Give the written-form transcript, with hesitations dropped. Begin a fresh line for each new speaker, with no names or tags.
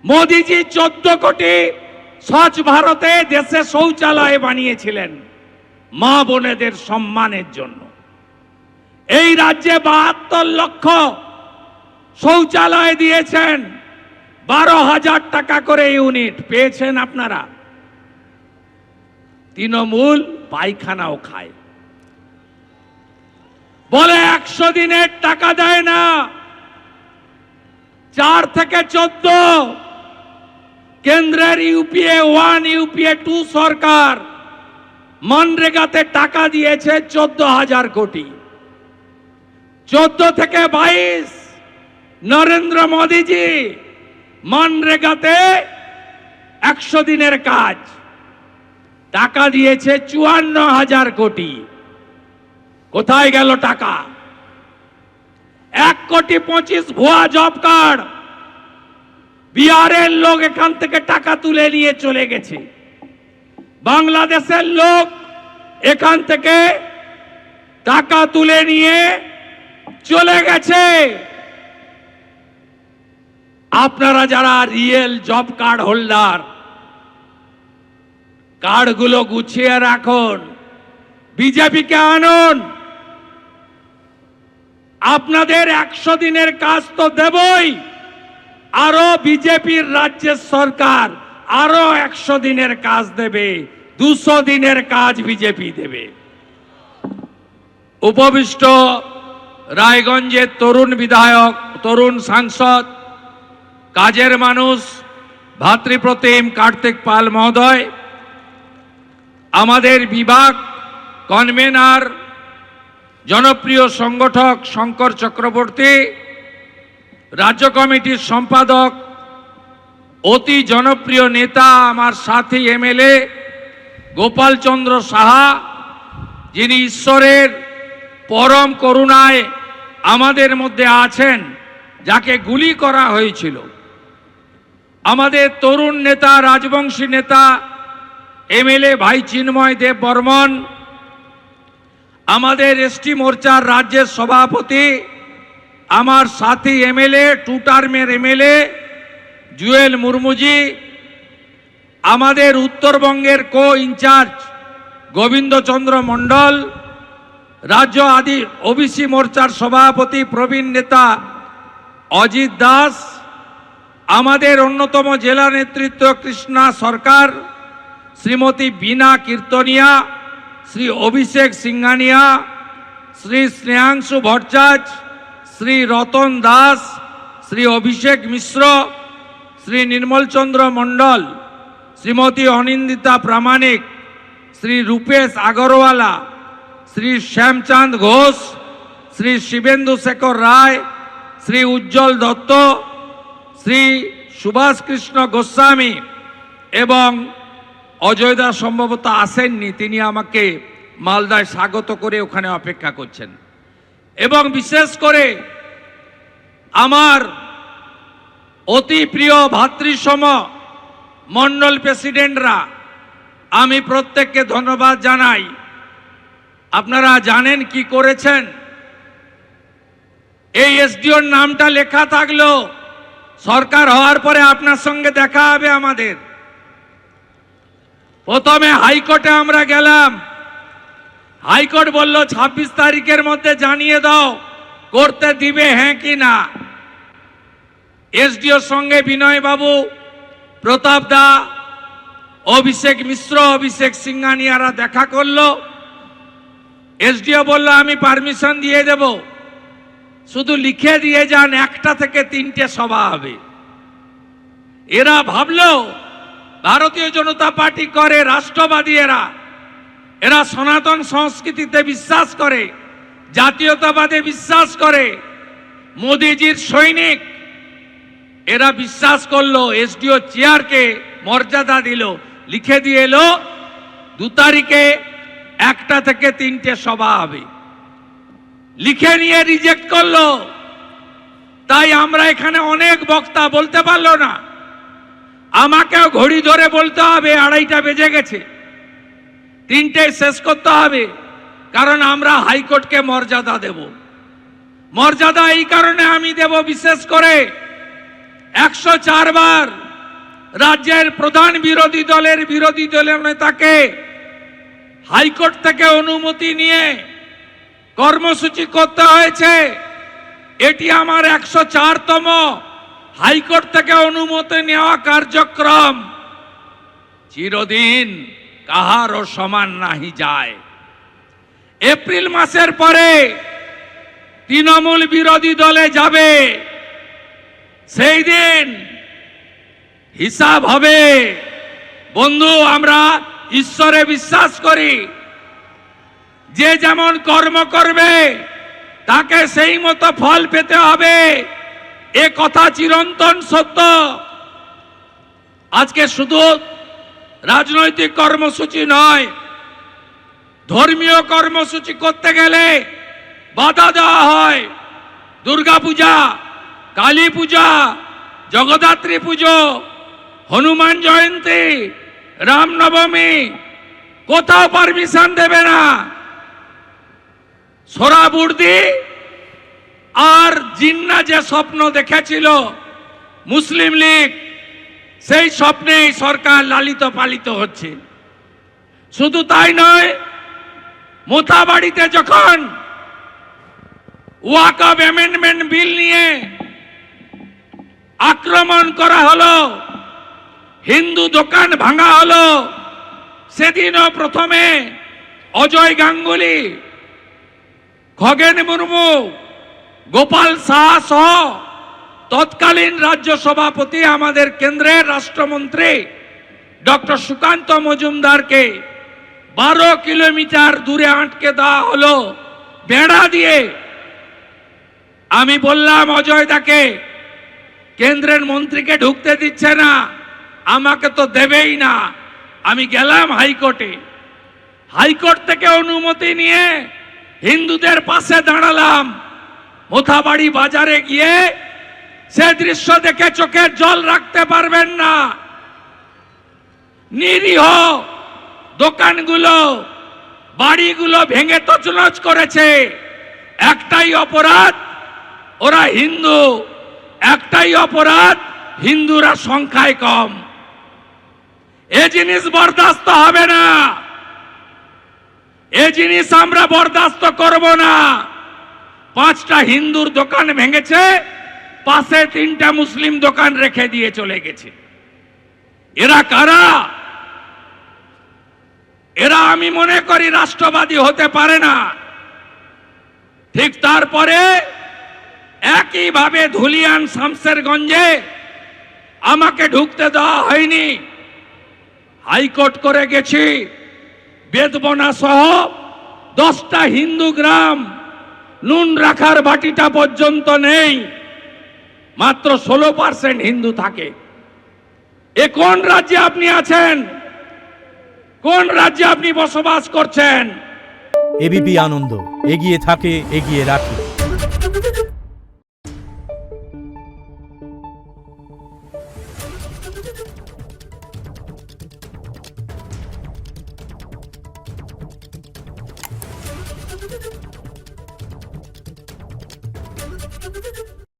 মোদিজি 14 কোটি স্বচ্ছ ভারতে দেশে শৌচালয় বানিয়েছিলেন মা বোনেদের সম্মানের জন্য। এই রাজ্যে 72 লক্ষ শৌচালয় দিয়েছেন, 12,000 টাকা করে ইউনিট পেয়েছেন আপনারা। তৃণমূল পায়খানাও খায়, বলে 100 দিনের টাকা দেয় না। 4 থেকে 14 কেন্দ্রের ইউপিএ 1 ইউপিএ 2 সরকার মনরেগাতে টাকা দিয়েছে 14,000 কোটি। 14 থেকে 22 নরেন্দ্র মোদীজি মনরেগাতে 100 দিনের কাজ টাকা দিয়েছে 54,000 কোটি। কোথায় গেল টাকা? 1,25,00,000 ভুয়া জব কার্ড বিহারের লোক এখান থেকে টাকা তুলে নিয়ে চলে গেছে। বাংলাদেশের লোক এখান থেকে টাকা তুলে নিয়ে চলে গেছে। আপনারা যারা রিয়েল জব কার্ড হোল্ডার, কার্ডগুলো গুছিয়ে রাখুন, বিজেপিকে আনুন। আপনাদের 100 দিনের কাজ তো দেবই, আরো বিজেপির রাজ্যের সরকার আরো 100 দিনের কাজ দেবে, 200 দিনের কাজ বিজেপি দেবে। উপবিষ্ট রায়গঞ্জের তরুণ বিধায়ক, তরুণ সাংসদ, কাজের মানুষ ভাতৃপ্রতিম কার্তিক পাল মহোদয়, আমাদের বিভাগ কনভেনার জনপ্রিয় সংগঠক শঙ্কর চক্রবর্তী, রাজ্য কমিটির সম্পাদক অতি জনপ্রিয় নেতা আমার সাথী এমএলএ গোপাল চন্দ্র সাহা, যিনি ঈশ্বরের পরম করুণায় আমাদের মধ্যে আছেন, যাকে গুলি করা হয়েছিল। আমাদের তরুণ নেতা, রাজবংশী নেতা এমএলএ ভাই চিন্ময় দেব বর্মন, আমাদের এসটি মোর্চার রাজ্যের সভাপতি আমার সাথী এমএলএ, 2 টার্মের এমএলএ জুয়েল মুর্মুজি, আমাদের উত্তরবঙ্গের কো ইনচার্জ গোবিন্দচন্দ্র মণ্ডল, রাজ্য আদি ওবিসি মোর্চার সভাপতি প্রবীণ নেতা অজিত দাস, আমাদের অন্যতম জেলা নেতৃত্ব কৃষ্ণা সরকার, শ্রীমতী বীণা কীর্তনিয়া, শ্রী অভিষেক সিংহানিয়া, শ্রী স্নেহাংশু ভট্টাচার্য, শ্রী রতন দাস, শ্রী অভিষেক মিশ্র, শ্রী নির্মলচন্দ্র মণ্ডল, শ্রীমতী অনিন্দিতা প্রামাণিক, শ্রী রূপেশ আগরওয়ালা, শ্রী শ্যামচাঁদ ঘোষ, শ্রী শিবেন্দু শেখর রায়, শ্রী উজ্জ্বল দত্ত, শ্রী সুভাষ কৃষ্ণ গোস্বামী এবং অজয় দা সম্ভবত আসেননি, তিনি আমাকে মালদায় স্বাগত করে ওখানে অপেক্ষা করছেন। এবং বিশেষ করে আমার অতি প্রিয় ভাতৃসম মণ্ডল প্রেসিডেন্টরা, আমি প্রত্যেককে ধন্যবাদ জানাই। আপনারা জানেন কি করেছেন? এই এসডিওর নামটা লেখা থাকলো, সরকার হওয়ার পরে আপনার সঙ্গে দেখা হবে আমাদের। প্রথমে হাইকোর্টে আমরা গেলাম, হাইকোর্ট বলল 26 তারিখের মধ্যে জানিয়ে দাও করতে দিবে হ্যাঁ কি না। এসডিওর সঙ্গে বিনয় বাবু, প্রতাপ দা, অভিষেক মিশ্র, অভিষেক সিংহানিয়ারা দেখা করলো। এসডিও বলল আমি পারমিশন দিয়ে দেব, শুধু লিখে দিয়ে যান 1টা থেকে 3টে সভা হবে। এরা ভাবলো ভারতীয় জনতা পার্টি করে, রাষ্ট্রবাদী এরা সনাতন সংস্কৃতিতে বিশ্বাস করে, জাতীয়তাবাদে বিশ্বাস করে, মোদিজির সৈনিক। এরা বিশ্বাস করলো, এসডিও চেয়ারকে মর্যাদা দিল, লিখে দিয়ে এলো 2 তারিখে 1টা থেকে 3টে সভা হবে। লিখে নিয়ে রিজেক্ট করলো। তাই আমরা এখানে অনেক বক্তা বলতে পারলো না, আমাকেও ঘড়ি ধরে বলতে হবে 2:30টা বেজে গেছে, 3টেয় শেষ করতে হবে, কারণ আমরা হাইকোর্টকে মর্যাদা দেব। মর্যাদা এই কারণে আমি দেব, বিশেষ করে 104 বার রাজ্যের প্রধান বিরোধী দলের নেতাকে হাইকোর্ট থেকে অনুমতি নিয়ে কর্মসূচি করতে হয়েছে। এটি আমার 104তম হাইকোর্ট থেকে অনুমতি নেওয়া কার্যক্রম। চিরদিন কাহারও সমান নাহি যায়। এপ্রিল মাসের পরে তৃণমূল বিরোধী দলে যাবে, সেই দিন হিসাব হবে। বন্ধু, আমরা ঈশ্বরে বিশ্বাস করি, যে যেমন কর্ম করবে তাকে সেই মতো ফল পেতে হবে, এ কথা চিরন্তন সত্য। আজকে শুধু রাজনৈতিক কর্মসূচি নয়, ধর্মীয় কর্মসূচি করতে গেলে বাধা দেওয়া হয়। দুর্গা পূজা, কালী পূজা, জগদ্ধাত্রী পুজো, হনুমান জয়ন্তী, রামনবমী, কোথাও পারমিশন দেবে না। সোহরাবুর্দি আর জিন্না যে স্বপ্ন দেখেছিল মুসলিম লীগ, সেই স্বপ্নেই সরকার লালিত পালিত হচ্ছে। শুধু তাই নয়, মোথাবাড়িতে যখন ওয়াকফ অ্যামেন্ডমেন্ট বিল নিয়ে আক্রমণ করা হলো, হিন্দু দোকান ভাঙা হলো, সেদিনও প্রথমে অজয় গাঙ্গুলি, খগেন মুর্মু, গোপাল শাহ সহ তৎকালীন রাজ্য সভাপতি, আমাদের কেন্দ্রের রাষ্ট্রমন্ত্রী ডক্টর সুকান্ত মজুমদারকে 12 কিলোমিটার দূরে আটকে দেওয়া হলো বেড়া দিয়ে। আমি বললাম অজয় দাকে, কেন্দ্রের মন্ত্রীকে ঢুকতে দিচ্ছে না, আমাকে তো দেবেই না। আমি গেলাম হাইকোর্টে, হাইকোর্ট থেকে অনুমতি নিয়ে হিন্দুদের পাশে দাঁড়ালাম। মোথাবাড়ি বাজারে গিয়ে সে দৃশ্য দেখে চোখের জল রাখতে পারবেন না। নিরীহ দোকানগুলো, বাড়িগুলো ভেঙে তছনছ করেছে। একটাই অপরাধ, ওরা হিন্দু। একটাই অপরাধ, হিন্দুরা সংখ্যায় কম। এ জিনিস বরদাস্ত হবে না, এ জিনিস আমরা বরদাস্ত করব না। 5টা হিন্দুর দোকান ভেঙেছে, পাশে 3টা মুসলিম দোকান রেখে দিয়ে চলে গেছে। এরা কারা? এরা আমি মনে করি রাষ্ট্রবাদী হতে পারে না। ঠিক তারপরে একইভাবে ধুলিয়ান শামসেরগঞ্জে আমাকে ঢুকতে দেওয়া হয়নি। হাইকোর্ট করে গেছি, বেদবনা সহ 10টা হিন্দু গ্রাম, নুন রাখার বাটিটা পর্যন্ত নেই, মাত্র 16% হিন্দু থাকে। এ কোন রাজ্যে আপনি আছেন? কোন রাজ্যে আপনি বসবাস করছেন?
এবিপি আনন্দ, এগিয়ে থাকে, এগিয়ে রাখে।
Thank you.